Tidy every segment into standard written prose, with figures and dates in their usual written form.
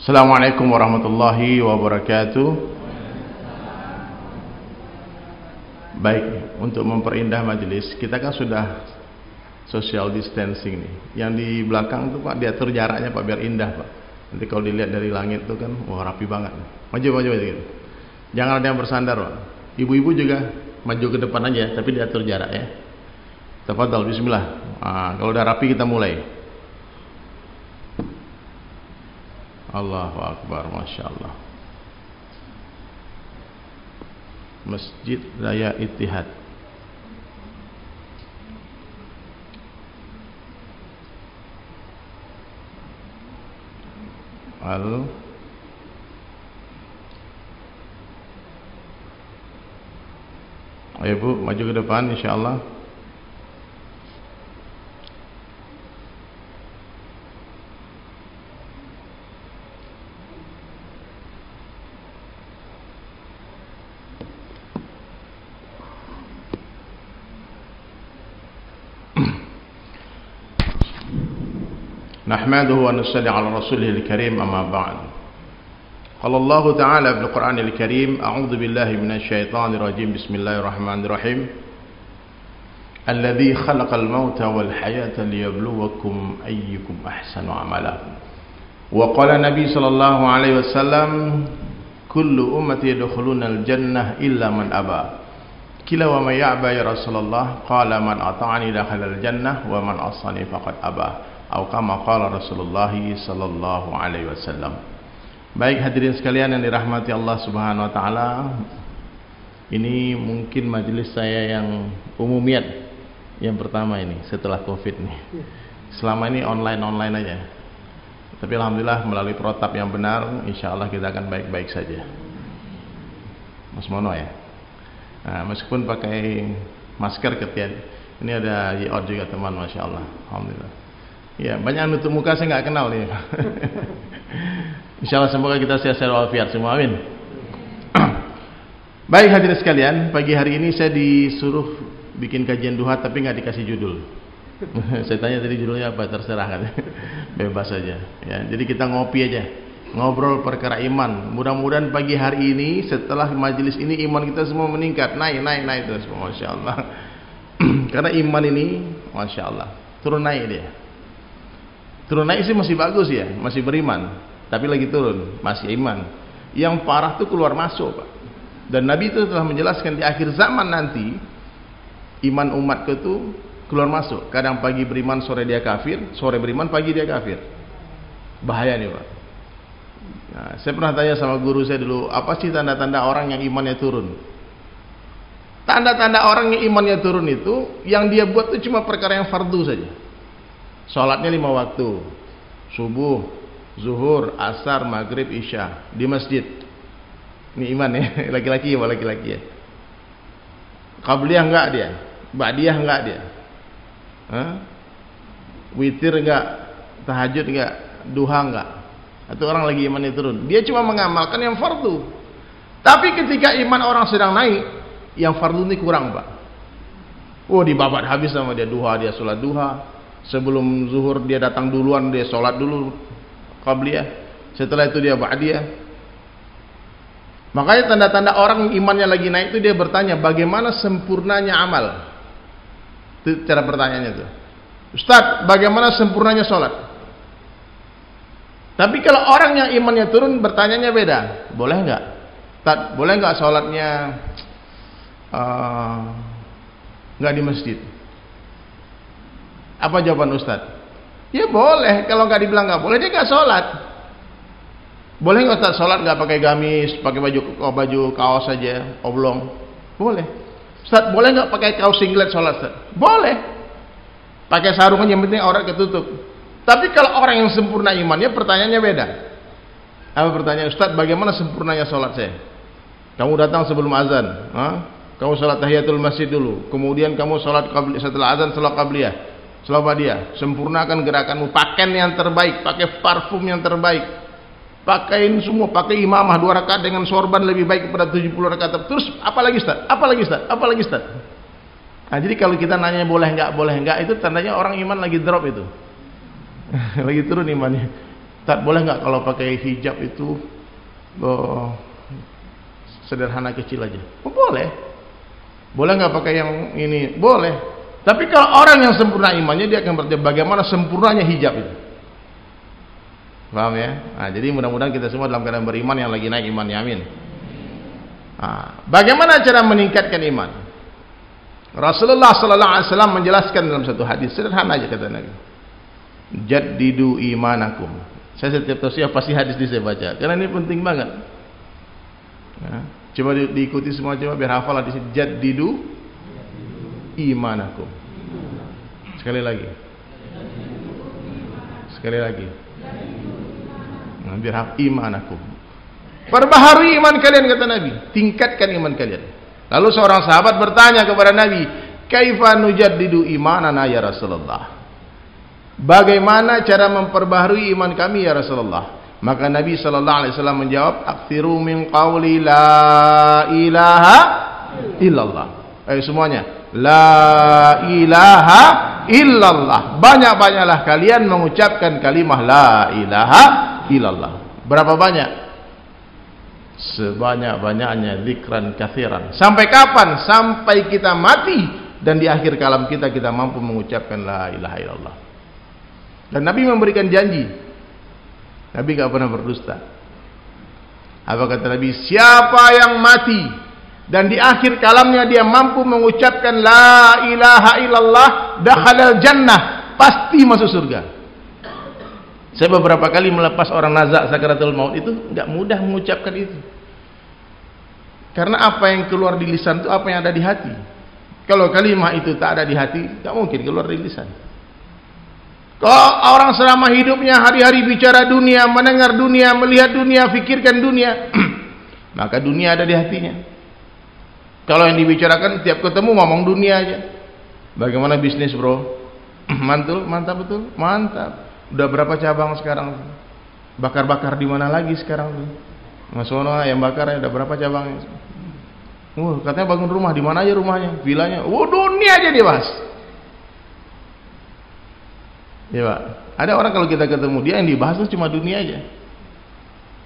Assalamualaikum warahmatullahi wabarakatuh. Baik, untuk memperindah majelis, kita kan sudah social distancing nih. Yang di belakang tuh Pak, diatur jaraknya Pak biar indah Pak. Nanti kalau dilihat dari langit tuh kan, wah rapi banget. Maju gitu. Jangan ada yang bersandar Pak. Ibu-ibu juga maju ke depan aja, tapi diatur jarak ya. Tafadhal, bismillah. Kalau udah rapi kita mulai. Allahu Akbar, Masya Allah. Masjid Raya Ittihad. Ayo Bu, maju ke depan insyaallah. نحمده ونصلي على رسوله الكريم أما بعد قال الله تعالى في القرآن الكريم أعوذ بالله من الشيطان الرجيم بسم الله الرحمن الرحيم الذي خلق الموت والحياة ليبلوكم أيكم أحسن عملا وقال النبي صلى الله عليه وسلم كل أمتي يدخلون الجنة إلا من أبى قيل ومن يأبى يا رسول الله قال من أطاعني دخل الجنة ومن عصاني فقد أبى atau kama qala Rasulullah sallallahu alaihi wasallam. Baik hadirin sekalian yang dirahmati Allah Subhanahu wa taala. Ini mungkin majelis saya yang umumiat yang pertama ini setelah Covid nih. Selama ini online aja. Tapi alhamdulillah melalui protap yang benar, insyaallah kita akan baik-baik saja. Mas Mono ya. Nah, meskipun pakai masker ketika ini ada yi'od juga teman, Masya Allah. Alhamdulillah. Ya, banyak nutup muka saya nggak kenal nih. Insyaallah semoga kita sehat walafiat semua, amin. Baik hadirin sekalian, pagi hari ini saya disuruh bikin kajian duha tapi nggak dikasih judul. Saya tanya tadi judulnya apa, terserah kan. Bebas saja. Ya, jadi kita ngopi aja, ngobrol perkara iman. Mudah-mudahan pagi hari ini setelah majelis ini iman kita semua meningkat, naik terus, Masya Allah. Karena iman ini, Masya Allah, turun naik dia. Turun naik sih masih bagus ya, masih beriman, tapi lagi turun, masih iman. Yang parah tuh keluar masuk Pak. Dan Nabi itu telah menjelaskan di akhir zaman nanti iman umatku itu keluar masuk. Kadang pagi beriman, sore dia kafir, sore beriman, pagi dia kafir. Bahaya nih Pak. Nah, saya pernah tanya sama guru saya dulu, apa sih tanda-tanda orang yang imannya turun? Tanda-tanda orang yang imannya turun itu yang dia buat itu cuma perkara yang fardu saja. Sholatnya 5 waktu, subuh, zuhur, asar, maghrib, isya di masjid. Ini iman ya, laki-laki ya, laki-laki ya. Qabliyah enggak dia, ba'diyah enggak dia, witir enggak, tahajud enggak, duha enggak. Itu orang lagi imannya turun. Dia cuma mengamalkan yang fardu. Tapi ketika iman orang sedang naik, yang fardu ini kurang Pak. Oh dibabat habis sama dia duha, dia sholat duha. Sebelum zuhur dia datang duluan, dia sholat dulu qabliyah, setelah itu dia ba'diyah. Makanya tanda-tanda orang imannya lagi naik itu dia bertanya bagaimana sempurnanya amal. Itu cara pertanyaannya tuh. Ustaz, bagaimana sempurnanya sholat? Tapi kalau orang yang imannya turun bertanyanya beda. Boleh enggak? Ustaz, boleh enggak sholatnya enggak di masjid? Apa jawaban Ustaz? Ya boleh, kalau nggak dibilang nggak boleh dia nggak sholat. Boleh nggak Ustaz sholat nggak pakai gamis, pakai baju kaos saja, oblong? Boleh. Ustaz boleh nggak pakai kaos singlet sholat Ustaz? Boleh. Pakai sarung yang penting aurat ketutup. Tapi kalau orang yang sempurna imannya pertanyaannya beda. Apa pertanyaan Ustaz? Bagaimana sempurnanya sholat saya? Kamu datang sebelum azan, kamu sholat tahiyatul masjid dulu, kemudian kamu sholat setelah azan sholat qabliyah. Selama dia sempurnakan gerakanmu, pakaian yang terbaik, pakai parfum yang terbaik, pakaiin semua, pakai imamah 2 rakaat dengan sorban lebih baik kepada 70 rakaat. Terus apalagi Ustaz? Apalagi Ustaz? Nah, jadi kalau kita nanya boleh enggak, itu tandanya orang iman lagi drop itu. Lagi turun imannya. Tak boleh nggak kalau pakai hijab itu sederhana kecil aja? Oh, boleh. Boleh nggak pakai yang ini? Boleh. Tapi kalau orang yang sempurna imannya, dia akan bertanya bagaimana sempurnanya hijab itu. Paham ya? Nah, jadi mudah-mudahan kita semua dalam keadaan beriman yang lagi naik imannya, amin. Nah, bagaimana cara meningkatkan iman? Rasulullah sallallahu alaihi wasallam menjelaskan dalam satu hadis sederhana aja kata Nabi. Jaddidu imanakum. Saya setiap tausiah pasti hadis ini saya baca karena ini penting banget. Ya, coba diikuti semua, coba biar hafal hadis ini. Jaddidu imanakum. Sekali lagi. Sekali lagi. Nah, biar hafal imanakum. Perbaharui iman kalian kata Nabi, tingkatkan iman kalian. Lalu seorang sahabat bertanya kepada Nabi, "Kaifa nujaddidu imanana ya Rasulullah?" Bagaimana cara memperbaharui iman kami ya Rasulullah? Maka Nabi sallallahu alaihi wasallam menjawab, "Aktsiru min qauli la ilaha illallah." Ayo semuanya, la ilaha illallah. Banyak-banyaklah kalian mengucapkan kalimah la ilaha illallah. Berapa banyak? Sebanyak-banyaknya, zikran katsiran. Sampai kapan? Sampai kita mati dan di akhir kalam kita mampu mengucapkan la ilaha illallah. Dan Nabi memberikan janji. Nabi tidak pernah berdusta. Apa kata Nabi? Siapa yang mati dan di akhir kalamnya dia mampu mengucapkan la ilaha illallah, dakhalal jannah, pasti masuk surga. Saya beberapa kali melepas orang nazak sakaratul maut itu enggak mudah mengucapkan itu. Karena apa yang keluar di lisan itu apa yang ada di hati. Kalau kalimat itu tak ada di hati, enggak mungkin keluar di lisan. Kalau orang selama hidupnya hari-hari bicara dunia, mendengar dunia, melihat dunia, fikirkan dunia, maka dunia ada di hatinya. Kalau yang dibicarakan tiap ketemu ngomong dunia aja. Bagaimana bisnis, bro? Mantul, mantap betul, mantap. Udah berapa cabang sekarang? Bakar-bakar di mana lagi sekarang? Mas Wono yang bakar udah berapa cabangnya? Katanya bangun rumah, di mana aja rumahnya? Vilanya? Dunia aja dia bahas. Ya Pak, ada orang kalau kita ketemu dia yang dibahas itu cuma dunia aja.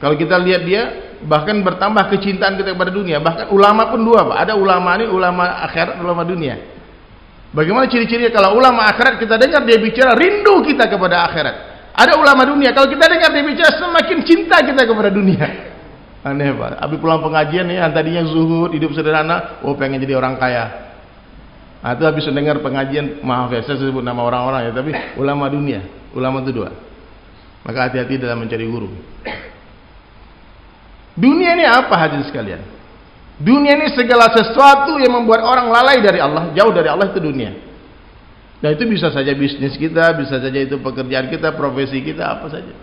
Kalau kita lihat dia bahkan bertambah kecintaan kita kepada dunia. Bahkan ulama pun dua Pak, ada ulama ini ulama akhirat, ulama dunia. Bagaimana ciri-cirinya? Kalau ulama akhirat kita dengar dia bicara rindu kita kepada akhirat. Ada ulama dunia, kalau kita dengar dia bicara semakin cinta kita kepada dunia. Aneh Pak. Habis pulang pengajian nih, yang tadinya zuhud, hidup sederhana, pengen jadi orang kaya. Nah, itu habis mendengar pengajian, maaf ya saya sebut nama orang-orang ya, tapi ulama dunia, ulama itu dua. Maka hati-hati dalam mencari guru. Dunia ini apa hadirin sekalian? Dunia ini segala sesuatu yang membuat orang lalai dari Allah, jauh dari Allah, itu dunia. Dan itu bisa saja bisnis kita, bisa saja itu pekerjaan kita, profesi kita, apa saja.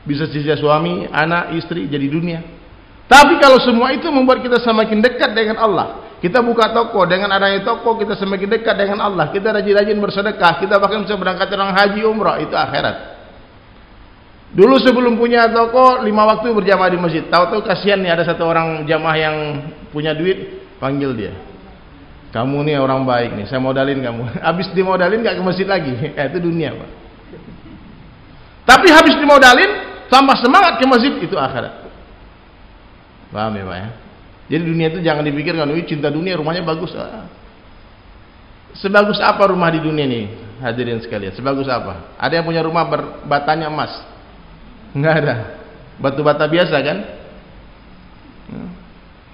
Bisa saja suami, anak, istri, jadi dunia. Tapi kalau semua itu membuat kita semakin dekat dengan Allah. Kita buka toko, dengan adanya toko kita semakin dekat dengan Allah. Kita rajin-rajin bersedekah, kita bahkan bisa berangkat orang haji umrah, itu akhirat. Dulu sebelum punya toko 5 waktu berjamaah di masjid. Tahu-tahu kasihan nih ada satu orang jamaah yang punya duit, panggil dia. Kamu nih orang baik nih, saya modalin kamu. Habis dimodalin gak ke masjid lagi. Itu dunia Pak. Tapi habis dimodalin tambah semangat ke masjid, itu akhirat. Paham ya Pak ya? Jadi dunia itu jangan dipikirkan, cinta dunia rumahnya bagus. Sebagus apa rumah di dunia nih hadirin sekalian? Sebagus apa? Ada yang punya rumah berbatanya emas? Enggak ada. Batu bata biasa kan?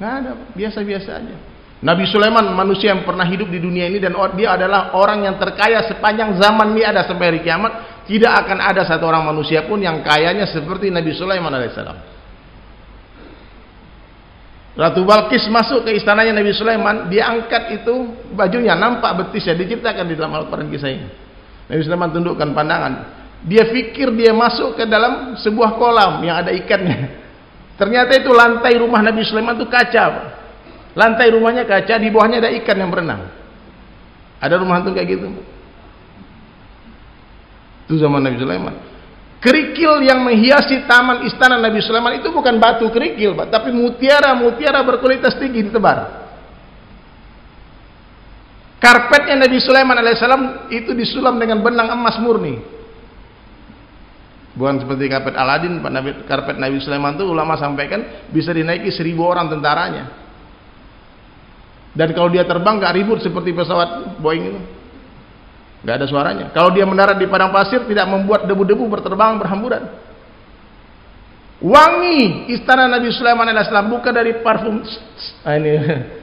Enggak ada, biasa-biasa aja. Nabi Sulaiman manusia yang pernah hidup di dunia ini, dan dia adalah orang yang terkaya sepanjang zaman ini ada sampai hari kiamat. Tidak akan ada satu orang manusia pun yang kayanya seperti Nabi Sulaiman alaihissalam. Ratu Balqis masuk ke istananya Nabi Sulaiman, dia angkat itu bajunya, nampak betisnya, diceritakan di dalam Al-Quran kisah ini. Nabi Sulaiman tundukkan pandangan, dia fikir dia masuk ke dalam sebuah kolam yang ada ikannya. Ternyata itu lantai rumah Nabi Sulaiman itu kaca. Lantai rumahnya kaca, di bawahnya ada ikan yang berenang. Ada rumah itu kayak gitu. Itu zaman Nabi Sulaiman. Kerikil yang menghiasi taman istana Nabi Sulaiman itu bukan batu kerikil, Pak, tapi mutiara-mutiara berkualitas tinggi ditebar. Karpetnya Nabi Sulaiman alaihissalam itu disulam dengan benang emas murni. Bukan seperti karpet Aladin, karpet Nabi Sulaiman itu ulama sampaikan bisa dinaiki 1000 orang tentaranya. Dan kalau dia terbang gak ribut seperti pesawat Boeing itu, gak ada suaranya. Kalau dia mendarat di padang pasir tidak membuat debu-debu berterbangan berhamburan. Wangi istana Nabi Sulaiman alaihissalam bukan dari parfum. Ini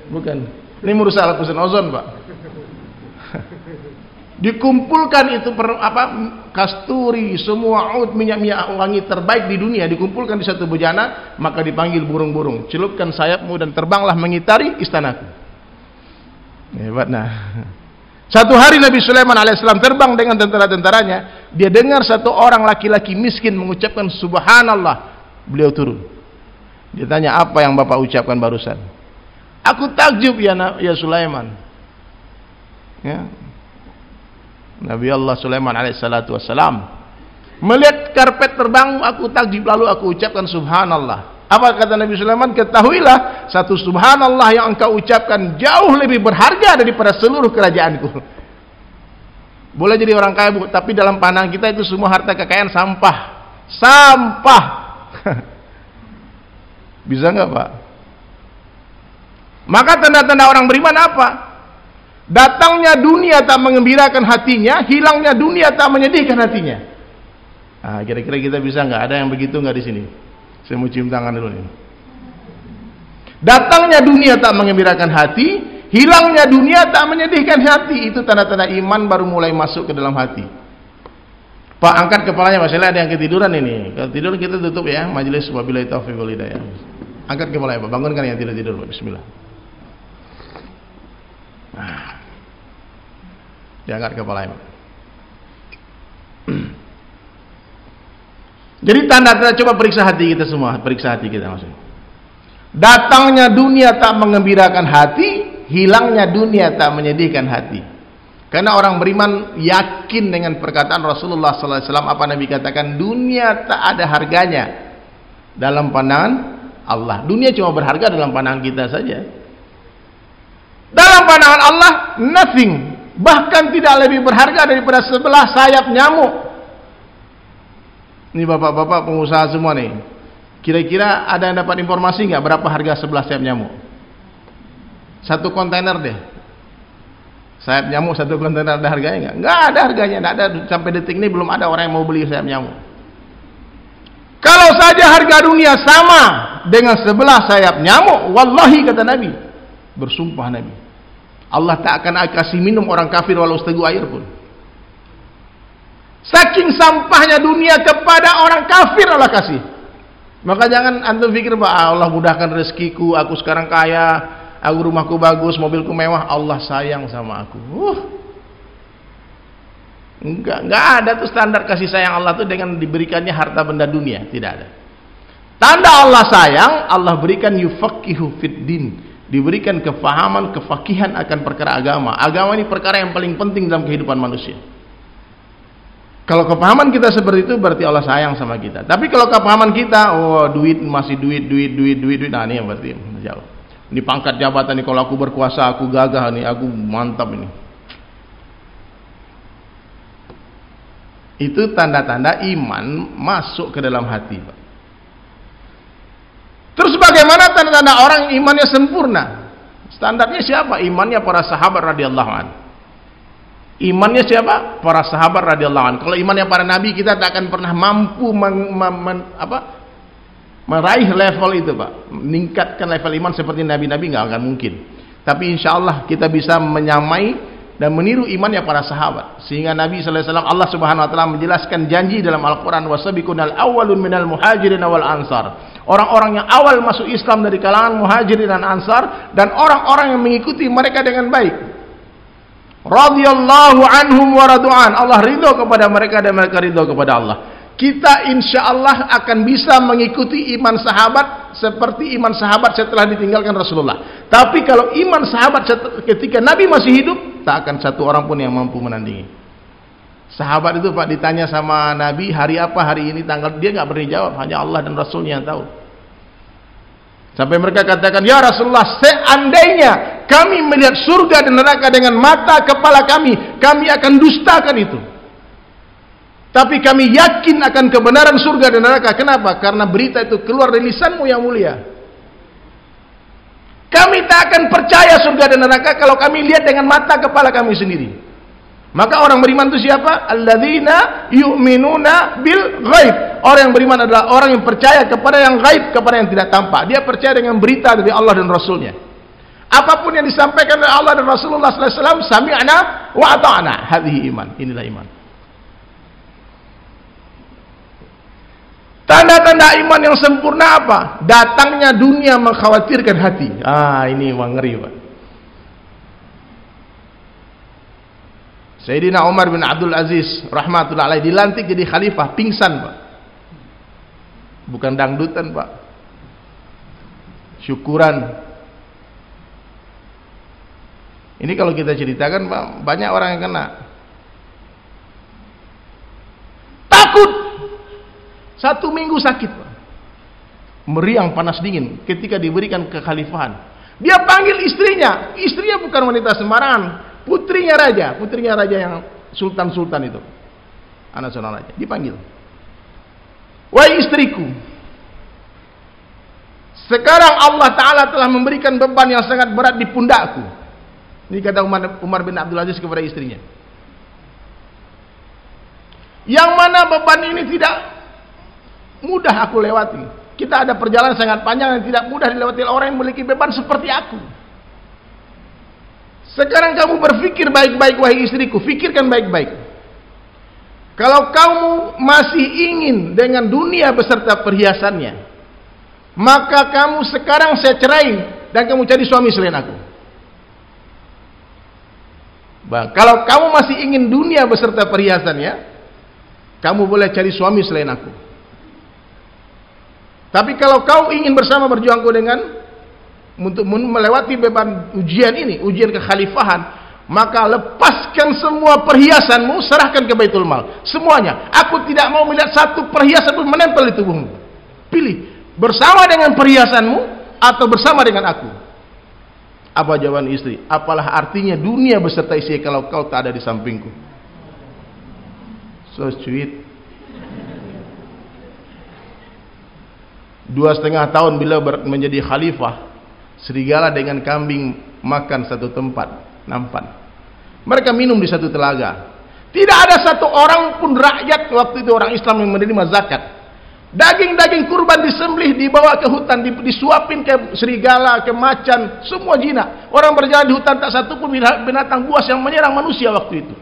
bukan. Ini merusak lapisan ozon, Pak. Dikumpulkan itu kasturi, semua oud, minyak-minyak wangi terbaik di dunia dikumpulkan di satu bejana, maka dipanggil burung-burung, celupkan sayapmu dan terbanglah mengitari istanaku. Hebat. Nah, satu hari Nabi Sulaiman alaihissalam terbang dengan tentara-tentaranya, dia dengar satu orang laki-laki miskin mengucapkan subhanallah. Beliau turun. Dia tanya, apa yang Bapak ucapkan barusan? Aku takjub ya Sulaiman. Ya. Nabi Allah Sulaiman alaihissalatu wassalam melihat karpet terbang, aku takjub, lalu aku ucapkan subhanallah. Apa kata Nabi Sulaiman? Ketahuilah, satu subhanallah yang engkau ucapkan jauh lebih berharga daripada seluruh kerajaanku. Boleh jadi orang kaya, tapi dalam pandangan kita itu semua harta kekayaan sampah. Sampah. Bisa enggak, Pak? Maka tanda-tanda orang beriman apa? Datangnya dunia tak mengembirakan hatinya, hilangnya dunia tak menyedihkan hatinya. Nah, kira-kira kita bisa nggak? Ada yang begitu nggak di sini? Saya mau cium tangan dulu nih. Datangnya dunia tak mengembirakan hati, hilangnya dunia tak menyedihkan hati. Itu tanda-tanda iman baru mulai masuk ke dalam hati. Pak, angkat kepalanya, masalah ada yang ketiduran ini. Kalau tidur kita tutup ya, majelis wabillahi taufiq wal hidayah. Angkat kepalanya, Pak. Bangunkan yang tidur, Pak. Bismillah. Nah. Diangkat kepalanya, Pak. Jadi tanda-tanda, coba periksa hati kita semua, periksa hati kita maksudnya. Datangnya dunia tak mengembirakan hati, hilangnya dunia tak menyedihkan hati. Karena orang beriman yakin dengan perkataan Rasulullah SAW. Apa Nabi katakan? Dunia tak ada harganya dalam pandangan Allah. Dunia cuma berharga dalam pandangan kita saja. Dalam pandangan Allah, nothing. Bahkan tidak lebih berharga daripada sebelah sayap nyamuk. Ini bapak-bapak pengusaha semua nih. Kira-kira ada yang dapat informasi nggak berapa harga sebelah sayap nyamuk? Satu kontainer deh. Sayap nyamuk satu kontainer ada harganya nggak? Nggak ada harganya. Nggak ada, sampai detik ini belum ada orang yang mau beli sayap nyamuk. Kalau saja harga dunia sama dengan sebelah sayap nyamuk, wallahi kata Nabi, bersumpah Nabi, Allah tak akan kasih minum orang kafir walau seteguk air pun. Saking sampahnya dunia kepada orang kafir Allah kasih. Maka jangan antum pikir, Pak, Allah mudahkan rezekiku, aku sekarang kaya, aku rumahku bagus, mobilku mewah, Allah sayang sama aku. Enggak ada tuh standar kasih sayang Allah tuh dengan diberikannya harta benda dunia, tidak ada. Tanda Allah sayang, Allah berikan yufaqihu fid din, diberikan kefahaman, kefakihan akan perkara agama. Agama ini perkara yang paling penting dalam kehidupan manusia. Kalau kepahaman kita seperti itu, berarti Allah sayang sama kita. Tapi kalau kepahaman kita, oh duit masih duit, nah ini yang berarti jauh. Ini pangkat jabatan nih, kalau aku berkuasa, aku gagah nih, aku mantap ini. Itu tanda-tanda iman masuk ke dalam hati, Pak. Terus bagaimana tanda-tanda orang imannya sempurna? Standarnya siapa? Imannya para sahabat radhiyallahu anhu. Imannya siapa? Para sahabat radhiyallahu anhu. Kalau imannya para nabi, kita tak akan pernah mampu meraih level itu, Pak. Meningkatkan level iman seperti nabi-nabi, nggak akan mungkin. Tapi insya Allah kita bisa menyamai dan meniru imannya para sahabat. Sehingga Nabi sallallahu alaihi wasallam, Allah Subhanahu wa taala menjelaskan janji dalam Al-Qur'an, wasabiqunal awwalun minal muhajirin wal ansar. Orang-orang yang awal masuk Islam dari kalangan muhajirin dan ansar, dan orang-orang yang mengikuti mereka dengan baik. Radhiyallahu anhum wa radu'an. Allah ridho kepada mereka dan mereka ridho kepada Allah. Kita insya Allah akan bisa mengikuti iman sahabat seperti iman sahabat setelah ditinggalkan Rasulullah. Tapi kalau iman sahabat ketika Nabi masih hidup, tak akan satu orang pun yang mampu menandingi. Sahabat itu, Pak, ditanya sama Nabi, hari apa hari ini, tanggal, dia nggak berani jawab, hanya Allah dan Rasulnya yang tahu. Sampai mereka katakan, ya Rasulullah, seandainya kami melihat surga dan neraka dengan mata kepala kami akan dustakan itu. Tapi kami yakin akan kebenaran surga dan neraka. Kenapa? Karena berita itu keluar dari lisanmu yang mulia. Kami tak akan percaya surga dan neraka kalau kami lihat dengan mata kepala kami sendiri. Maka orang beriman itu siapa? Alladzina yu'minuna bil ghaib. Orang yang beriman adalah orang yang percaya kepada yang ghaib, kepada yang tidak tampak. Dia percaya dengan berita dari Allah dan Rasulnya. Apapun yang disampaikan oleh Allah dan Rasulullah sallallahu alaihi wasallam, sami'na wa ata'na. Hadhihi iman. Inilah iman. Tanda-tanda iman yang sempurna apa? Datangnya dunia mengkhawatirkan hati. Ini memang ngeri, Pak. Sayyidina Umar bin Abdul Aziz rahmatullah alaih dilantik jadi khalifah, pingsan, Pak. Bukan dangdutan, Pak. Syukuran. Ini kalau kita ceritakan, Pak, banyak orang yang kena. Takut. 1 minggu sakit, Pak. Meriang panas dingin ketika diberikan kekhalifahan. Dia panggil istrinya. Istrinya bukan wanita sembarangan, putrinya raja yang sultan itu. Anak seorang raja. Dipanggil. Wahai istriku, sekarang Allah Ta'ala telah memberikan beban yang sangat berat di pundakku. Ini kata Umar bin Abdul Aziz kepada istrinya. Yang mana beban ini tidak mudah aku lewati. Kita ada perjalanan sangat panjang yang tidak mudah dilewati orang yang memiliki beban seperti aku. Sekarang kamu berpikir baik-baik, wahai istriku. Fikirkan baik-baik. Kalau kamu masih ingin dengan dunia beserta perhiasannya, maka kamu sekarang saya cerai dan kamu cari suami selain aku. Kalau kamu masih ingin dunia beserta perhiasannya, kamu boleh cari suami selain aku. Tapi kalau kau ingin bersama berjuangku dengan untuk melewati beban ujian ini, ujian kekhalifahan, maka lepaskan semua perhiasanmu, serahkan ke Baitul Mal, semuanya. Aku tidak mau melihat satu perhiasan pun menempel di tubuhmu. Pilih, bersama dengan perhiasanmu atau bersama dengan aku. Apa jawaban istri? Apalah artinya dunia beserta isi kalau kau tak ada di sampingku. So sweet. 2,5 tahun bila menjadi khalifah, serigala dengan kambing makan satu tempat, nampan. Mereka minum di satu telaga. Tidak ada satu orang pun rakyat waktu itu orang Islam yang menerima zakat. Daging-daging kurban disembelih, dibawa ke hutan, disuapin ke serigala, ke macan, semua jinak. Orang berjalan di hutan tak satu pun binatang buas yang menyerang manusia waktu itu.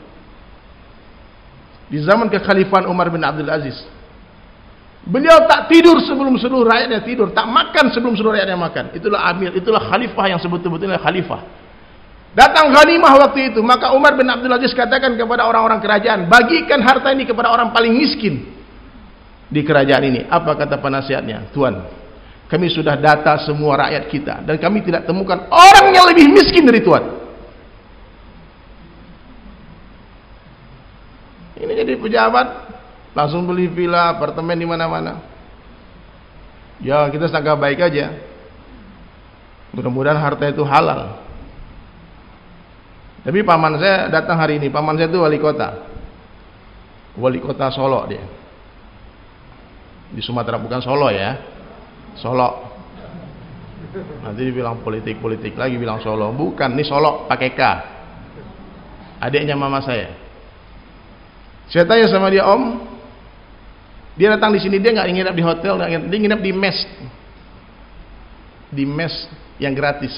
Di zaman kekhalifahan Umar bin Abdul Aziz, beliau tak tidur sebelum seluruh rakyatnya tidur, tak makan sebelum seluruh rakyatnya makan. Itulah amir, itulah khalifah yang sebetul-betulnya khalifah. Datang ghanimah waktu itu, maka Umar bin Abdul Aziz katakan kepada orang-orang kerajaan, bagikan harta ini kepada orang paling miskin di kerajaan ini. Apa kata penasihatnya? Tuan, kami sudah data semua rakyat kita dan kami tidak temukan orang yang lebih miskin dari Tuan. Ini jadi pejabat, langsung beli villa, apartemen di mana-mana. Ya, kita sangka baik aja. Mudah-mudahan harta itu halal. Tapi paman saya datang hari ini. Paman saya itu wali kota. Wali kota Solo dia. Di Sumatera, bukan Solo ya. Solo. Nanti dibilang politik-politik lagi bilang Solo. Bukan, ini Solo pakai K. Adiknya mama saya. Saya tanya sama dia, Om, dia datang di sini, dia nggak nginep di hotel, dia nginep di mes. Di mes yang gratis.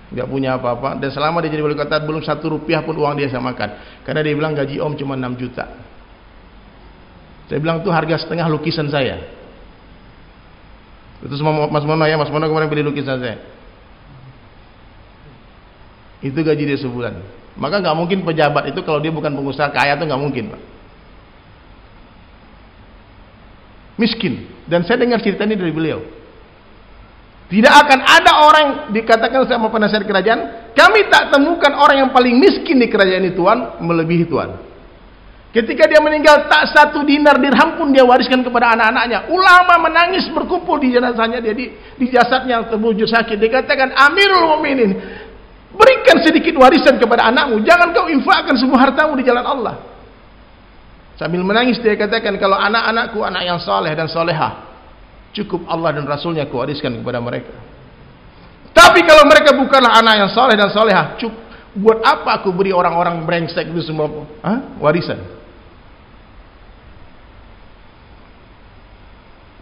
Nggak punya apa-apa, dan selama dia jadi wali kota belum 1 rupiah pun uang dia saya makan, karena dia bilang gaji Om cuma 6 juta. Saya bilang itu harga setengah lukisan saya. Itu semua Mas Mono ya, Mas Mono kemarin beli lukisan saya. Itu gaji dia sebulan. Maka nggak mungkin pejabat itu kalau dia bukan pengusaha kaya itu nggak mungkin, Pak. Miskin. Dan saya dengar cerita ini dari beliau. Tidak akan ada orang dikatakan sama penasihat kerajaan, kami tak temukan orang yang paling miskin di kerajaan ini Tuan, melebihi Tuan. Ketika dia meninggal, tak 1 dinar dirham pun dia wariskan kepada anak-anaknya. Ulama menangis berkumpul di jenazahnya, dia di jasadnya yang terbujur sakit. Dikatakan, Amirul Mukminin, berikan sedikit warisan kepada anakmu, jangan kau infakkan semua hartamu di jalan Allah. Sambil menangis dia katakan, kalau anak-anakku anak yang saleh dan salehah, cukup Allah dan Rasulnya kuwariskan kepada mereka. Tapi kalau mereka bukanlah anak yang saleh dan salehah, buat apa aku beri orang-orang brengsek itu semua warisan?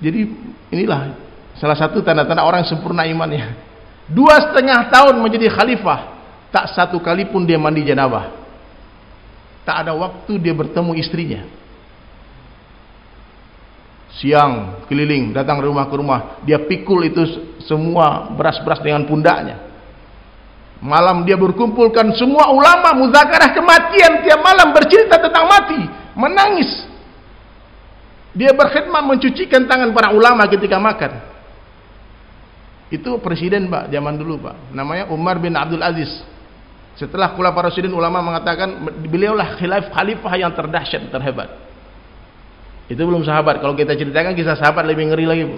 Jadi inilah salah satu tanda-tanda orang yang sempurna imannya. 2,5 tahun menjadi khalifah, tak satu kali pun dia mandi janabah. Tak ada waktu dia bertemu istrinya. Siang keliling, datang rumah ke rumah, dia pikul itu semua beras-beras dengan pundaknya. Malam dia berkumpulkan semua ulama muzakarah kematian, tiap malam bercerita tentang mati, menangis. Dia berkhidmat mencucikan tangan para ulama ketika makan. Itu presiden Pak, zaman dulu Pak, namanya Umar bin Abdul Aziz. Setelah Khulafaur Rasyidin, ulama mengatakan beliaulah khalifah yang terdahsyat, terhebat. Itu belum sahabat. Kalau kita ceritakan kisah sahabat lebih ngeri lagi Bu.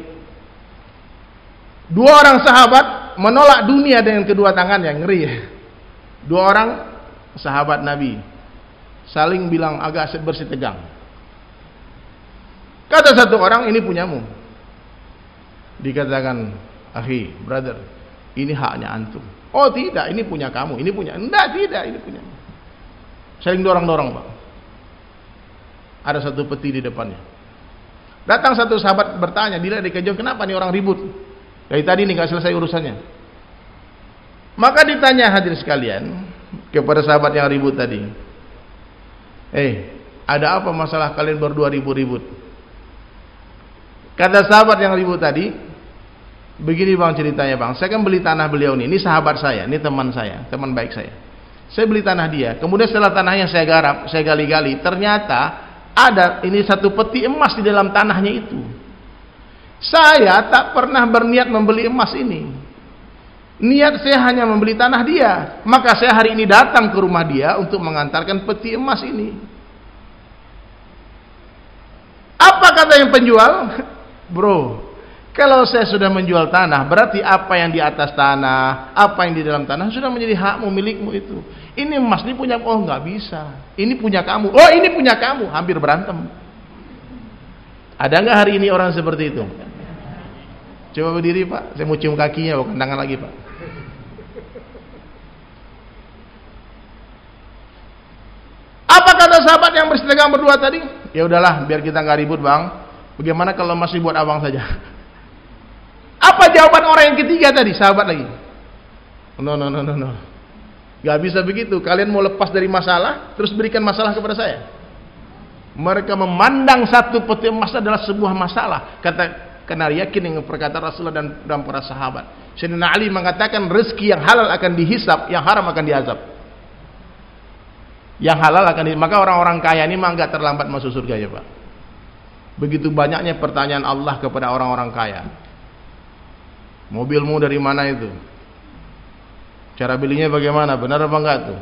2 orang sahabat menolak dunia dengan kedua tangannya, ngeri ya. 2 orang sahabat Nabi saling bilang agak bersitegang. Kata satu orang, ini punyamu. Dikatakan, akhi, brother, ini haknya antum. Oh tidak, ini punya kamu, ini punya. Enggak, tidak, ini punya. Saling dorong-dorong Pak. Ada satu peti di depannya. Datang satu sahabat bertanya, dilihat di kejauhan, kenapa nih orang ribut? Dari tadi nih gak selesai urusannya. Maka ditanya hadirin sekalian kepada sahabat yang ribut tadi, ada apa masalah kalian berdua ribut-ribut? Kata sahabat yang ribut tadi, begini bang ceritanya bang, saya kan beli tanah beliau ini sahabat saya, ini teman saya, teman baik saya. Saya beli tanah dia, kemudian setelah tanahnya saya garap, saya gali-gali, ternyata ada ini satu peti emas di dalam tanahnya itu. Saya tak pernah berniat membeli emas ini. Niat saya hanya membeli tanah dia. Maka saya hari ini datang ke rumah dia untuk mengantarkan peti emas ini. Apa kata yang penjual? Bro, kalau saya sudah menjual tanah, berarti apa yang di atas tanah, apa yang di dalam tanah sudah menjadi hakmu, milikmu itu. Ini emas ini punya, oh nggak bisa. Ini punya kamu, oh ini punya kamu. Hampir berantem. Ada nggak hari ini orang seperti itu? Coba berdiri Pak, saya mau cium kakinya, bukan tangan lagi Pak. Apa kata sahabat yang bersitegang berdua tadi? Ya udahlah, biar kita nggak ribut bang. Bagaimana kalau masih buat abang saja? Apa jawaban orang yang ketiga tadi? Sahabat lagi. No. Gak bisa begitu. Kalian mau lepas dari masalah, terus berikan masalah kepada saya. Mereka memandang satu peti emas adalah sebuah masalah. Karena yakin dengan perkataan Rasulullah dan para sahabat. Sayyidina Ali mengatakan rezeki yang halal akan dihisap, yang haram akan diazab. Yang halal akan maka orang-orang kaya ini mah gak terlambat masuk surga ya Pak. Begitu banyaknya pertanyaan Allah kepada orang-orang kaya. Mobilmu dari mana itu? Cara belinya bagaimana? Benar apa enggak tuh?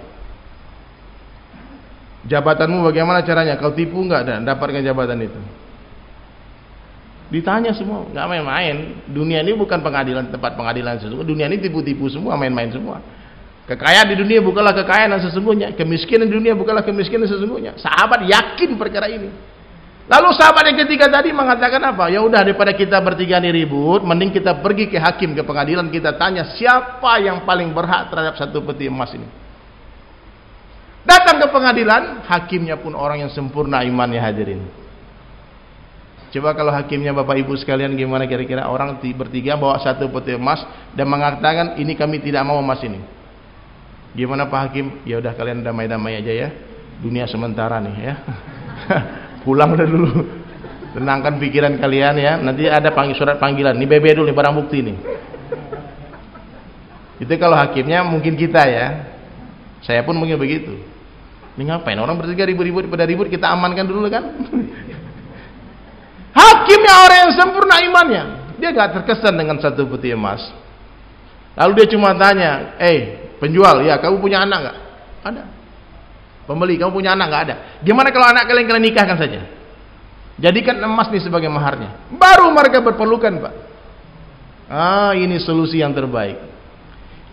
Jabatanmu bagaimana caranya? Kau tipu enggak dan dapatkan jabatan itu? Ditanya semua, enggak main-main. Dunia ini bukan pengadilan, tempat pengadilan sesungguhnya. Dunia ini tipu-tipu semua, main-main semua. Kekayaan di dunia bukanlah kekayaan yang sesungguhnya. Kemiskinan di dunia bukanlah kemiskinan sesungguhnya. Sahabat yakin perkara ini. Lalu sahabat yang ketiga tadi mengatakan apa? Ya udah, daripada kita bertiga ini ribut, mending kita pergi ke hakim, ke pengadilan, kita tanya siapa yang paling berhak terhadap satu peti emas ini. Datang ke pengadilan, hakimnya pun orang yang sempurna imannya hadirin. Coba kalau hakimnya Bapak Ibu sekalian, gimana kira-kira orang bertiga bawa satu peti emas dan mengatakan ini kami tidak mau emas ini. Gimana Pak Hakim? Ya udah kalian damai-damai aja ya. Dunia sementara nih ya. Pulang udah dulu, tenangkan pikiran kalian ya. Nanti ada surat panggilan. Ini BB dulu nih, barang bukti nih. Itu kalau hakimnya mungkin kita ya. Saya pun mungkin begitu. Ini ngapain orang bertiga ribut-ribut, pada ribut kita amankan dulu kan. Hakimnya orang yang sempurna imannya, dia gak terkesan dengan satu peti emas. Lalu dia cuma tanya, penjual, ya kamu punya anak gak? Ada. Pembeli, kamu punya anak nggak? Ada. Gimana kalau anak kalian nikahkan saja? Jadikan emas nih sebagai maharnya. Baru mereka berpelukan Pak. Ini solusi yang terbaik.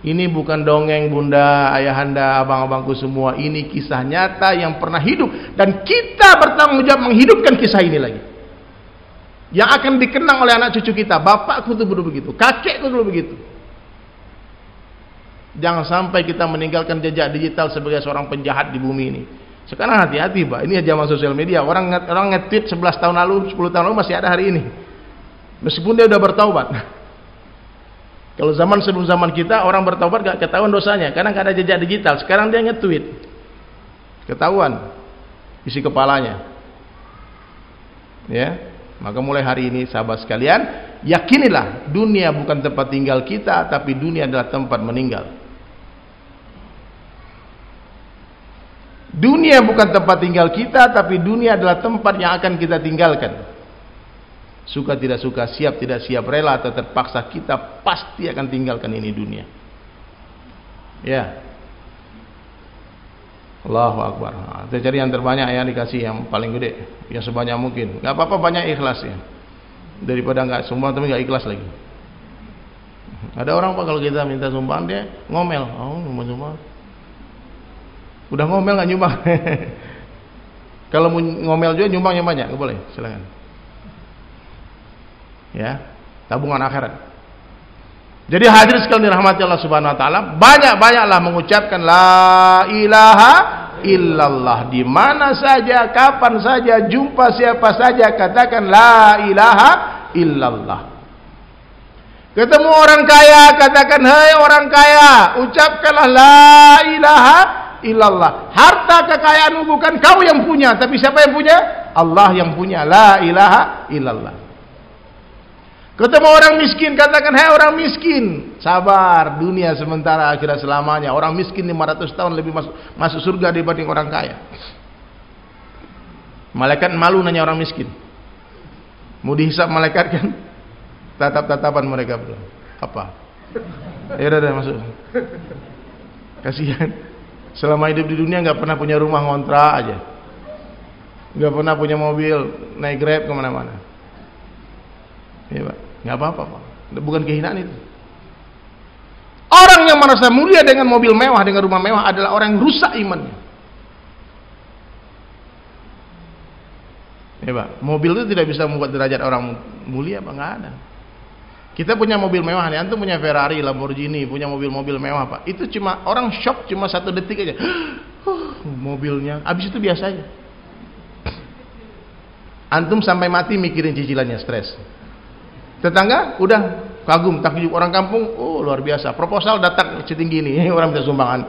Ini bukan dongeng bunda, ayahanda, abang-abangku semua. Ini kisah nyata yang pernah hidup. Dan kita bertanggung jawab menghidupkan kisah ini lagi. Yang akan dikenang oleh anak cucu kita. Bapakku tuh dulu begitu, kakekku dulu begitu. Jangan sampai kita meninggalkan jejak digital sebagai seorang penjahat di bumi ini. Sekarang hati-hati Pak, ini zaman sosial media. Orang nge-tweet 11 tahun lalu, 10 tahun lalu masih ada hari ini. Meskipun dia udah bertaubat. Kalau zaman sebelum zaman kita, orang bertaubat gak ketahuan dosanya karena gak ada jejak digital. Sekarang dia nge-tweet, ketahuan isi kepalanya. Ya, maka mulai hari ini sahabat sekalian, yakinilah dunia bukan tempat tinggal kita, tapi dunia adalah tempat meninggal. Dunia bukan tempat tinggal kita, tapi dunia adalah tempat yang akan kita tinggalkan. Suka tidak suka, siap tidak siap, rela atau terpaksa, kita pasti akan tinggalkan ini dunia. Ya. Allahu Akbar. Kita cari yang terbanyak ya, dikasih yang paling gede, yang sebanyak mungkin. Gak apa-apa, banyak ikhlas ya. Daripada nggak sumbang tapi nggak ikhlas lagi. Ada orang Pak kalau kita minta sumbang dia ngomel, oh nyumbang. Udah ngomel nggak nyumbang. Kalau mau ngomel juga nyumbang yang banyak, boleh, silakan. Ya, tabungan akhirat. Jadi hadirin sekalian dirahmati Allah Subhanahu wa taala, banyak-banyaklah mengucapkan la ilaha illallah di mana saja, kapan saja, jumpa siapa saja, katakan la ilaha illallah. Ketemu orang kaya, katakan hai orang kaya, ucapkanlah la ilaha illallah. Harta kekayaanmu bukan kau yang punya, tapi siapa yang punya? Allah yang punya. La ilaha illallah. Ketemu orang miskin, katakan hai orang miskin, sabar, dunia sementara, akhirat selamanya. Orang miskin 500 tahun lebih masuk surga dibanding orang kaya. Malaikat malu nanya orang miskin. Mau dihisap malaikat kan? Tatap-tatapan mereka belum. Apa? Ya udah masuk. Kasihan. Selama hidup di dunia nggak pernah punya rumah, ngontrak aja. Nggak pernah punya mobil, naik Grab kemana-mana. Ya Pak, nggak apa-apa Pak. Bukan kehinaan itu. Orang yang merasa mulia dengan mobil mewah, dengan rumah mewah adalah orang yang rusak imannya. Ya Pak, mobil itu tidak bisa membuat derajat orang mulia Pak, nggak ada. Kita punya mobil mewah nih, antum punya Ferrari, Lamborghini, punya mobil-mobil mewah Pak. Itu cuma orang shock cuma 1 detik aja. Mobilnya, habis itu biasa aja. Antum sampai mati mikirin cicilannya, stres. Tetangga udah kagum, takjub, orang kampung, oh luar biasa. Proposal datang setinggi ini, orang minta sumbangan.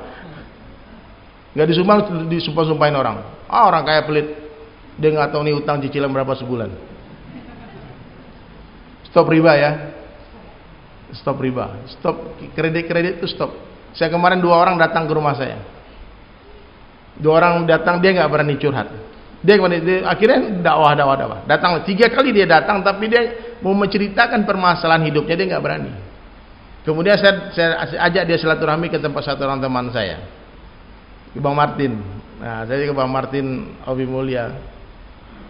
Nggak disumbang, disumpah-sumpahin orang. Orang kaya pelit, dia nggak tahu nih utang cicilan berapa sebulan. Stop riba ya. Stop riba, stop kredit itu stop. Saya kemarin 2 orang datang ke rumah saya. 2 orang datang, dia nggak berani curhat. Dia akhirnya dakwah. Datang 3 kali dia datang, tapi dia mau menceritakan permasalahan hidupnya, dia nggak berani. Kemudian saya ajak dia silaturahmi ke tempat satu orang teman saya, ke Bang Martin. Nah, saya ke Bang Martin Obi Mulia,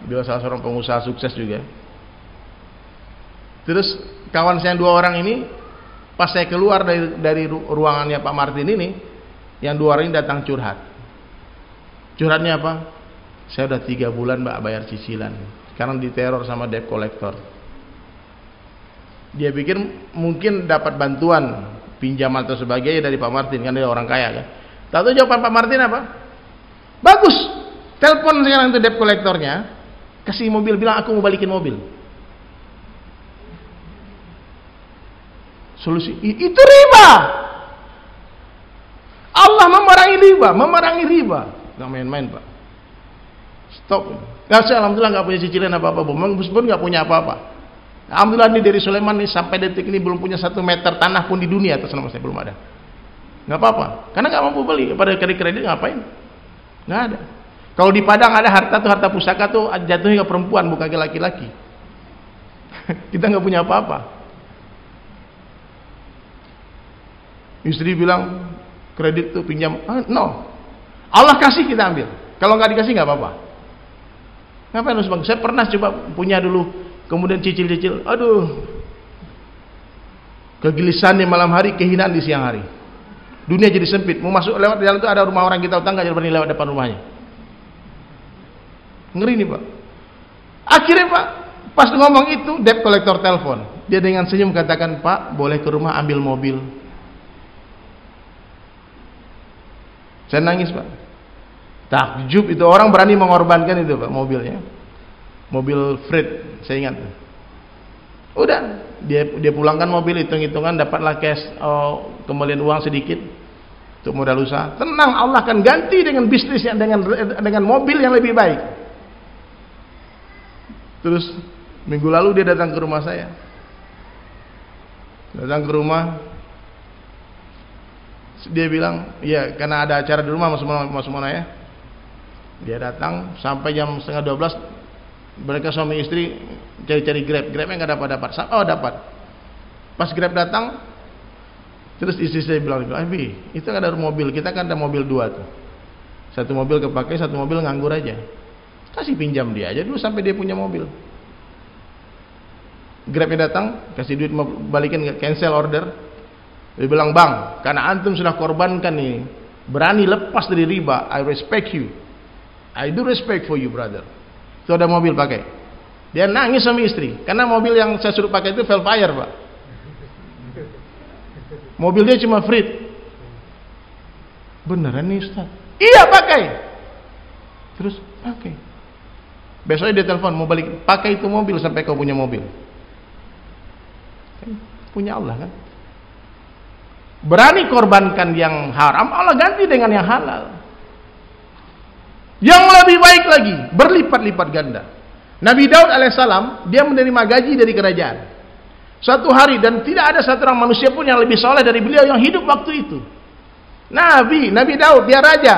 dia salah seorang pengusaha sukses juga. Terus kawan saya 2 orang ini, pas saya keluar dari ruangannya Pak Martin ini, yang 2 orang ini datang curhat. Curhatnya apa? Saya udah 3 bulan Mbak bayar cicilan, sekarang diteror sama debt collector. Dia pikir mungkin dapat bantuan pinjaman atau sebagainya dari Pak Martin, kan dia orang kaya kan. Tahu jawaban Pak Martin apa? Bagus, telepon sekarang itu debt collectornya, kasih mobil, bilang aku mau balikin mobil. Solusi itu riba. Allah memerangi riba. Gak main-main Pak. Stop. Nah, saya alhamdulillah gak punya cicilan apa-apa. Memang pun gak punya apa-apa. Alhamdulillah nih dari Sulaiman nih sampai detik ini belum punya 1 meter tanah pun di dunia atas nama saya, belum ada. Gak apa-apa. Karena gak mampu beli. Pada kredit ngapain? Gak ada. Kalau di Padang ada harta tuh, harta pusaka tuh jatuhnya ke perempuan, bukan ke laki-laki. Kita gak punya apa-apa. Istri bilang kredit tuh pinjam, no, Allah kasih kita ambil. Kalau nggak dikasih nggak apa-apa. Ngapain harus bang? Saya pernah coba punya dulu, kemudian cicil-cicil, aduh, kegelisahan di malam hari, kehinaan di siang hari. Dunia jadi sempit. Mau masuk lewat jalan itu ada rumah orang kita utang, nggak berani lewat depan rumahnya. Ngeri nih Pak. Akhirnya Pak, pas ngomong itu, debt collector telepon. Dia dengan senyum katakan, Pak, boleh ke rumah ambil mobil. Saya nangis Pak. Takjub, itu orang berani mengorbankan itu Pak, mobilnya. Mobil Freight, saya ingat. Udah, dia pulangkan mobil, hitung-hitungan, dapatlah cash, kembalian uang sedikit untuk modal usaha. Tenang, Allah akan ganti dengan bisnisnya, dengan mobil yang lebih baik. Terus minggu lalu dia datang ke rumah saya. Datang ke rumah, dia bilang, ya karena ada acara di rumah Mas Mona ya. Dia datang sampai jam 11:30. Mereka suami istri cari-cari Grabnya nggak dapat. Oh dapat. Pas Grab datang, terus istri saya bilang, Abi, itu kan ada mobil, kita kan ada mobil 2 tuh. Satu mobil kepakai, satu mobil nganggur aja. Kasih pinjam dia aja dulu sampai dia punya mobil. Grabnya datang, kasih duit, balikin, cancel order. Dia bilang, Bang, karena antum sudah korbankan nih, berani lepas dari riba, I respect you. I do respect for you brother. Itu ada mobil pakai. Dia nangis sama istri karena mobil yang saya suruh pakai itu Velfire Pak. Mobil dia cuma Freight. Beneran nih Ustaz? Iya pakai. Terus pakai. Besoknya dia telepon mau balik, pakai itu mobil sampai kau punya mobil. Punya Allah kan. Berani korbankan yang haram, Allah ganti dengan yang halal. Yang lebih baik lagi, berlipat-lipat ganda. Nabi Daud alaihissalam, dia menerima gaji dari kerajaan. Suatu hari, dan tidak ada satu orang manusia pun yang lebih soleh dari beliau yang hidup waktu itu. Nabi Daud, dia raja.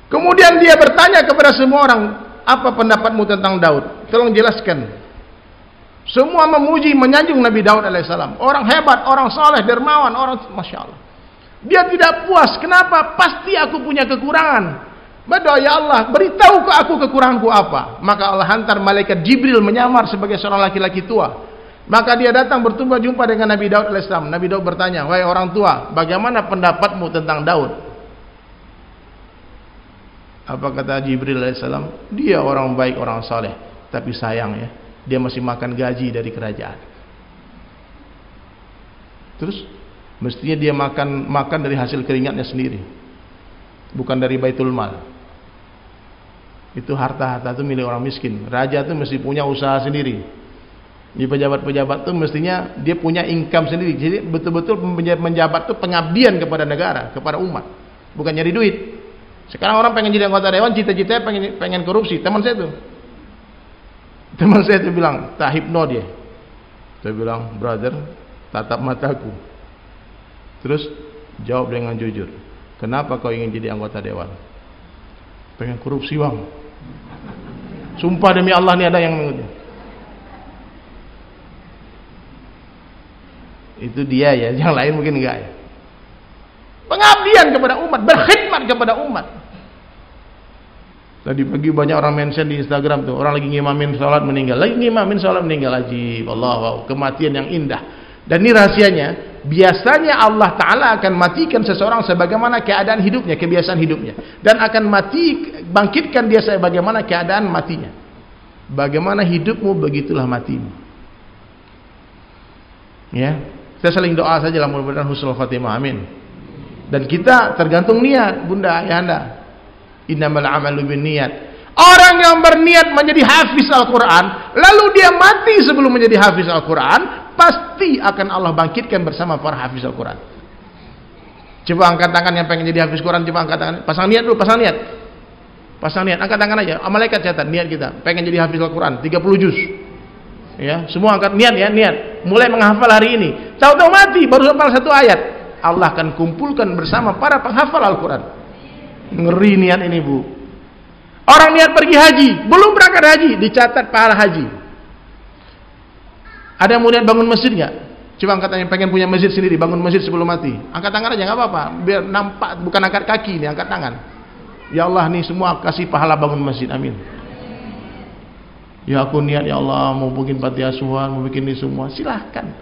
Kemudian dia bertanya kepada semua orang, apa pendapatmu tentang Daud? Tolong jelaskan. Semua memuji, menyanjung Nabi Daud alaihissalam. Orang hebat, orang soleh, dermawan, orang Masya Allah. Dia tidak puas. Kenapa? Pasti aku punya kekurangan. Berdoa, ya Allah, beritahu ke aku kekuranganku apa. Maka Allah hantar malaikat Jibril menyamar sebagai seorang laki-laki tua. Maka dia datang berjumpa dengan Nabi Daud alaihissalam. Nabi Daud bertanya, wahai orang tua, bagaimana pendapatmu tentang Daud? Apa kata Jibril alaihissalam? Dia orang baik, orang saleh, tapi sayang ya, dia masih makan gaji dari kerajaan. Terus mestinya dia makan dari hasil keringatnya sendiri, bukan dari Baitul Mal. Itu harta-harta itu milik orang miskin. Raja itu mesti punya usaha sendiri. Di pejabat-pejabat itu mestinya dia punya income sendiri. Jadi betul-betul menjabat itu pengabdian kepada negara, kepada umat, bukan nyari duit. Sekarang orang pengen jadi anggota dewan, cita-citanya pengen korupsi. Teman saya tuh bilang, tak hipno dia. Saya bilang, brother, tatap mataku. Terus jawab dengan jujur, kenapa kau ingin jadi anggota dewan? Pengen korupsi Bang. Sumpah demi Allah nih ada yang mengikuti. Itu dia ya, yang lain mungkin enggak ya. Pengabdian kepada umat, berkhidmat kepada umat. Tadi pagi banyak orang mention di Instagram tuh, orang lagi ngimamin sholat meninggal, ajib, Allah, kematian yang indah. Dan ini rahasianya, biasanya Allah Ta'ala akan matikan seseorang sebagaimana keadaan hidupnya, kebiasaan hidupnya, dan akan bangkitkan dia sebagaimana keadaan matinya. Bagaimana hidupmu, begitulah matimu. Ya, saya saling doa saja lah, mudah-mudahan husnul khatimah, amin. Dan kita tergantung niat, bunda, ayahanda. Innamal amalu binniyat. Orang yang berniat menjadi hafiz Al-Quran, lalu dia mati sebelum menjadi hafiz Al-Quran, pasti akan Allah bangkitkan bersama para hafiz Al-Quran. Coba angkat tangan yang pengen jadi hafiz Quran, coba angkat tangan. Pasang niat dulu, pasang niat. Angkat tangan aja. Malaikat catat niat kita, pengen jadi hafiz Al-Quran 30 juz. Ya, semua angkat niat ya, niat. Mulai menghafal hari ini. Tahu-tahu mati baru hafal 1 ayat. Allah akan kumpulkan bersama para penghafal Al-Quran. Ngeri niat ini, Bu. Orang niat pergi haji, belum berangkat haji, dicatat pahala haji. Ada yang mau niat bangun masjid nggak? Coba angkat tangan, pengen punya masjid sendiri, bangun masjid sebelum mati. Angkat tangan aja, nggak apa-apa, biar nampak, bukan angkat kaki nih, angkat tangan. Ya Allah, nih semua kasih pahala bangun masjid, amin. Ya aku niat, ya Allah, mau bikin panti asuhan, mau bikin ini semua, silahkan.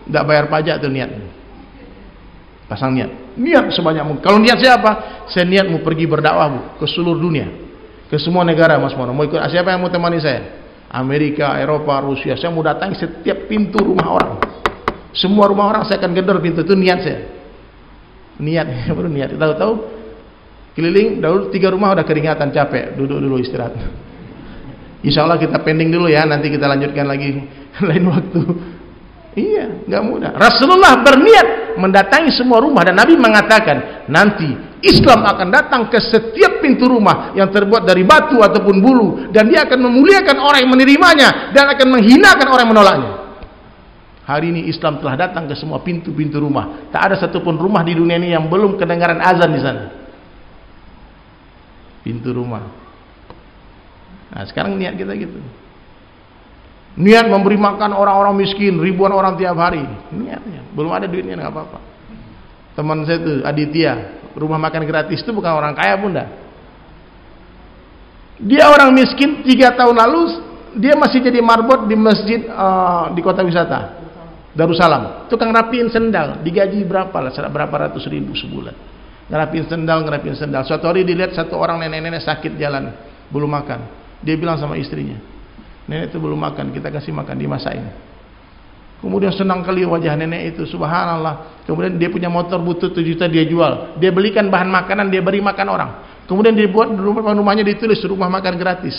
Nggak bayar pajak tuh niat. Pasang niat sebanyak mungkin. Kalau niat saya apa? Saya niat mau pergi berdakwah Bu, ke seluruh dunia, ke semua negara Mas Mono. Mau ikut, siapa yang mau temani saya? Amerika, Eropa, Rusia. Saya mau datangi setiap pintu rumah orang. Semua rumah orang saya akan gedor pintu. Itu niat saya. Niat, baru niat. Tahu-tahu keliling, dahulu 3 rumah udah keringatan, capek, duduk dulu istirahat. Insya Allah kita pending dulu ya, nanti kita lanjutkan lagi lain waktu. Iya, nggak mudah. Rasulullah berniat mendatangi semua rumah dan Nabi mengatakan nanti Islam akan datang ke setiap pintu rumah yang terbuat dari batu ataupun bulu, dan dia akan memuliakan orang yang menerimanya dan akan menghinakan orang yang menolaknya. Hari ini Islam telah datang ke semua pintu-pintu rumah. Tak ada satupun rumah di dunia ini yang belum kedengaran azan di sana. Pintu rumah. Nah, sekarang niat kita gitu. Niat memberi makan orang-orang miskin, ribuan orang tiap hari. Niatnya, belum ada duitnya nggak apa-apa. Teman saya tuh Aditya, rumah makan gratis itu bukan orang kaya Bunda. Dia orang miskin, 3 tahun lalu dia masih jadi marbot di masjid di kota wisata Darussalam. Tukang rapiin sendal, digaji berapa lah, berapa ratus ribu sebulan. Ngerapiin sendal. Suatu hari dilihat satu orang nenek-nenek sakit jalan, belum makan. Dia bilang sama istrinya, nenek itu belum makan, kita kasih makan, dimasakin. Kemudian senang kali wajah nenek itu, subhanallah. Kemudian dia punya motor butut 7 juta, dia jual. Dia belikan bahan makanan, dia beri makan orang. Kemudian dibuat rumahnya ditulis rumah makan gratis.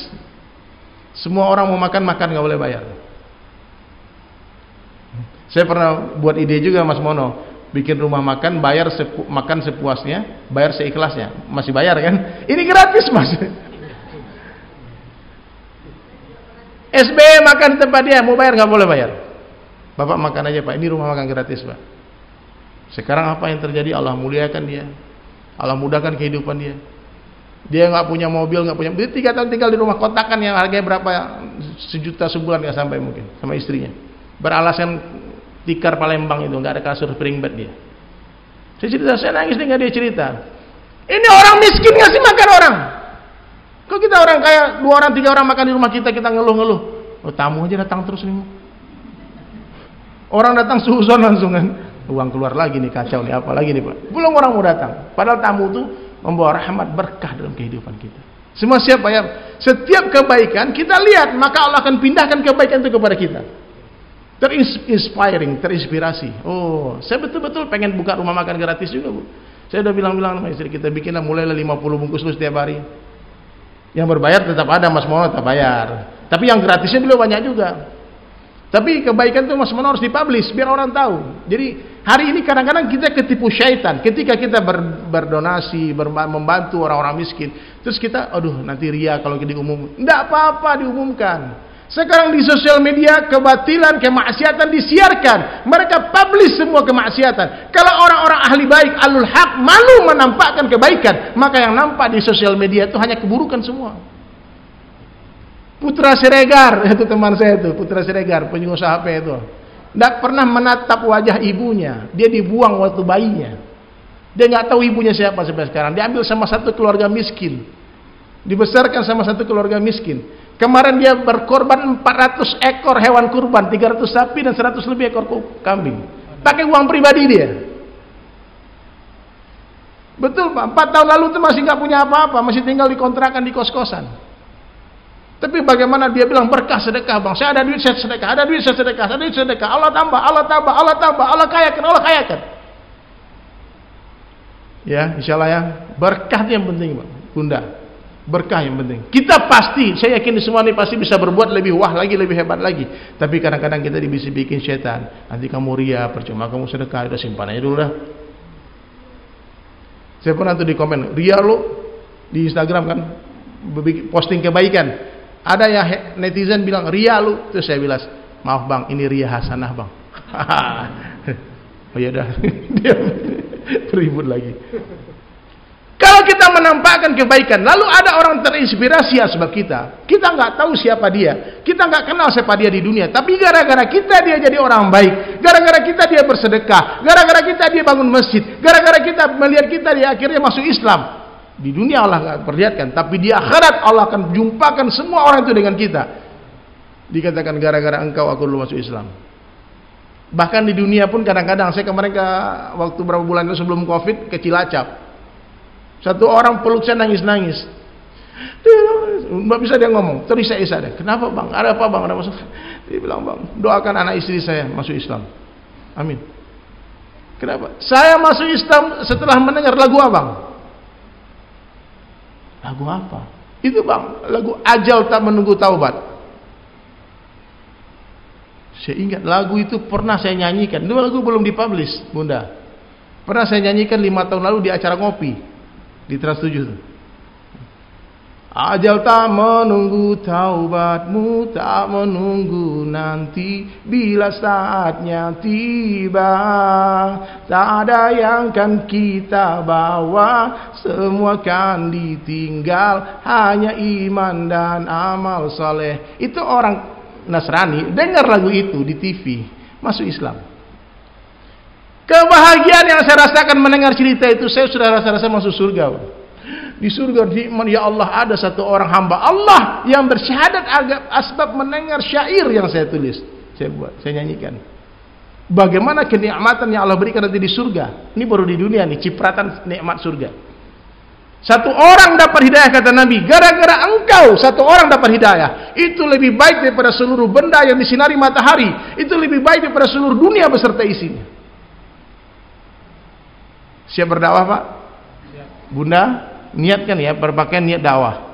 Semua orang mau makan nggak boleh bayar. Saya pernah buat ide juga Mas Mono, bikin rumah makan, bayar makan sepuasnya, bayar seikhlasnya. Masih bayar kan? Ini gratis Mas. SBY makan di tempat dia, mau bayar nggak boleh bayar. Bapak makan aja Pak, ini rumah makan gratis Pak. Sekarang apa yang terjadi? Allah muliakan dia, Allah mudahkan kehidupan dia. Dia nggak punya mobil, nggak punya, dia 3 tahun tinggal di rumah kontrakan yang harganya berapa, 1 juta sebulan nggak sampai mungkin, sama istrinya. Beralasan tikar Palembang itu, nggak ada kasur spring bed dia. Saya cerita, saya nangis dengar dia cerita. Ini orang miskin ngasih makan orang. Kok kita orang kaya 2 orang 3 orang makan di rumah kita ngeluh-ngeluh. Oh, tamu aja datang terus nih. Orang datang suuzon langsung kan. Uang keluar lagi nih, kacau nih, apa lagi nih Pak. Belum orang mau datang. Padahal tamu itu membawa rahmat berkah dalam kehidupan kita. Semua siapa ya? Setiap kebaikan kita lihat, maka Allah akan pindahkan kebaikan itu kepada kita. Terinspiring, terinspirasi. Oh, saya betul-betul pengen buka rumah makan gratis juga Bu. Saya udah bilang-bilang sama istri kita, bikinlah mulailah 50 bungkus lu setiap hari. Yang berbayar tetap ada Mas Mono, tetap bayar. Tapi yang gratisnya beliau banyak juga. Tapi kebaikan itu Mas Mono harus dipublish biar orang tahu. Jadi hari ini kadang-kadang kita ketipu syaitan. Ketika kita berdonasi, membantu orang-orang miskin, terus kita, aduh nanti ria kalau diumum. Tidak apa-apa diumumkan. Sekarang di sosial media kebatilan, kemaksiatan disiarkan. Mereka publish semua kemaksiatan. Kalau orang-orang ahli baik, alul haq, malu menampakkan kebaikan, maka yang nampak di sosial media itu hanya keburukan semua. Putra Siregar, itu teman saya itu, Putra Siregar, pengusaha HP itu, tidak pernah menatap wajah ibunya. Dia dibuang waktu bayinya. Dia nggak tahu ibunya siapa sampai sekarang. Diambil sama satu keluarga miskin, dibesarkan sama satu keluarga miskin. Kemarin dia berkorban 400 ekor hewan kurban, 300 sapi dan 100 lebih ekor kambing. Pakai uang pribadi dia. Betul Pak, 4 tahun lalu itu masih nggak punya apa-apa, masih tinggal di kontrakan, di kos-kosan. Tapi bagaimana dia bilang berkah sedekah Bang, saya ada duit saya sedekah, ada duit saya sedekah, ada duit sedekah, Allah tambah, Allah tambah, Allah tambah, Allah kayakan, Allah kayakan. Ya, insyaallah ya, berkah itu yang penting Bang, Bunda. Berkah yang penting. Kita pasti, saya yakin semua ini pasti bisa berbuat lebih wah lagi, lebih hebat lagi. Tapi kadang-kadang kita dibisik-bikin setan. Nanti kamu ria, percuma kamu sedekah, udah simpan aja dulu dah. Saya pernah tuh di komen, ria lo di Instagram kan, posting kebaikan. Ada ya netizen bilang ria lo, terus saya bilang, maaf Bang, ini ria hasanah Bang. Oh ya dah, dia ribut lagi. Kalau kita menampakkan kebaikan, lalu ada orang terinspirasi ya sebab kita nggak tahu siapa dia, kita nggak kenal siapa dia di dunia, tapi gara-gara kita dia jadi orang baik, gara-gara kita dia bersedekah, gara-gara kita dia bangun masjid, gara-gara kita melihat kita dia akhirnya masuk Islam. Di dunia Allah nggak perlihatkan, tapi di akhirat Allah akan jumpakan semua orang itu dengan kita. Dikatakan gara-gara engkau aku dulu masuk Islam. Bahkan di dunia pun kadang-kadang, saya kemarin waktu berapa bulan itu sebelum Covid ke Cilacap, satu orang peluk saya nangis-nangis. Nggak bisa dia ngomong, terisak-isak dia. Kenapa bang? Ada apa bang? Ada masalah? Dia bilang, bang, doakan anak istri saya masuk Islam. Amin. Kenapa? Saya masuk Islam setelah mendengar lagu abang. Lagu apa? Itu bang, lagu Ajal Tak Menunggu Taubat. Saya ingat lagu itu pernah saya nyanyikan. Itu lagu belum dipublish, Bunda. Pernah saya nyanyikan 5 tahun lalu di acara ngopi di Trans 7 itu. Ajal tak menunggu taubatmu, tak menunggu nanti, bila saatnya tiba, tak ada yang kan kita bawa, semua kan ditinggal, hanya iman dan amal soleh. Itu orang Nasrani dengar lagu itu di TV, masuk Islam. Kebahagiaan yang saya rasakan mendengar cerita itu, saya sudah rasa-rasa masuk surga. Di surga, ya Allah, ada satu orang hamba Allah yang bersyahadat agak asbab mendengar syair yang saya tulis, saya buat, saya nyanyikan. Bagaimana kenikmatan yang Allah berikan nanti di surga. Ini baru di dunia nih, cipratan nikmat surga. Satu orang dapat hidayah, kata Nabi, gara-gara engkau satu orang dapat hidayah, itu lebih baik daripada seluruh benda yang disinari matahari. Itu lebih baik daripada seluruh dunia beserta isinya. Siap berdakwah, Pak? Bunda, niatkan ya, berpakaian niat dakwah.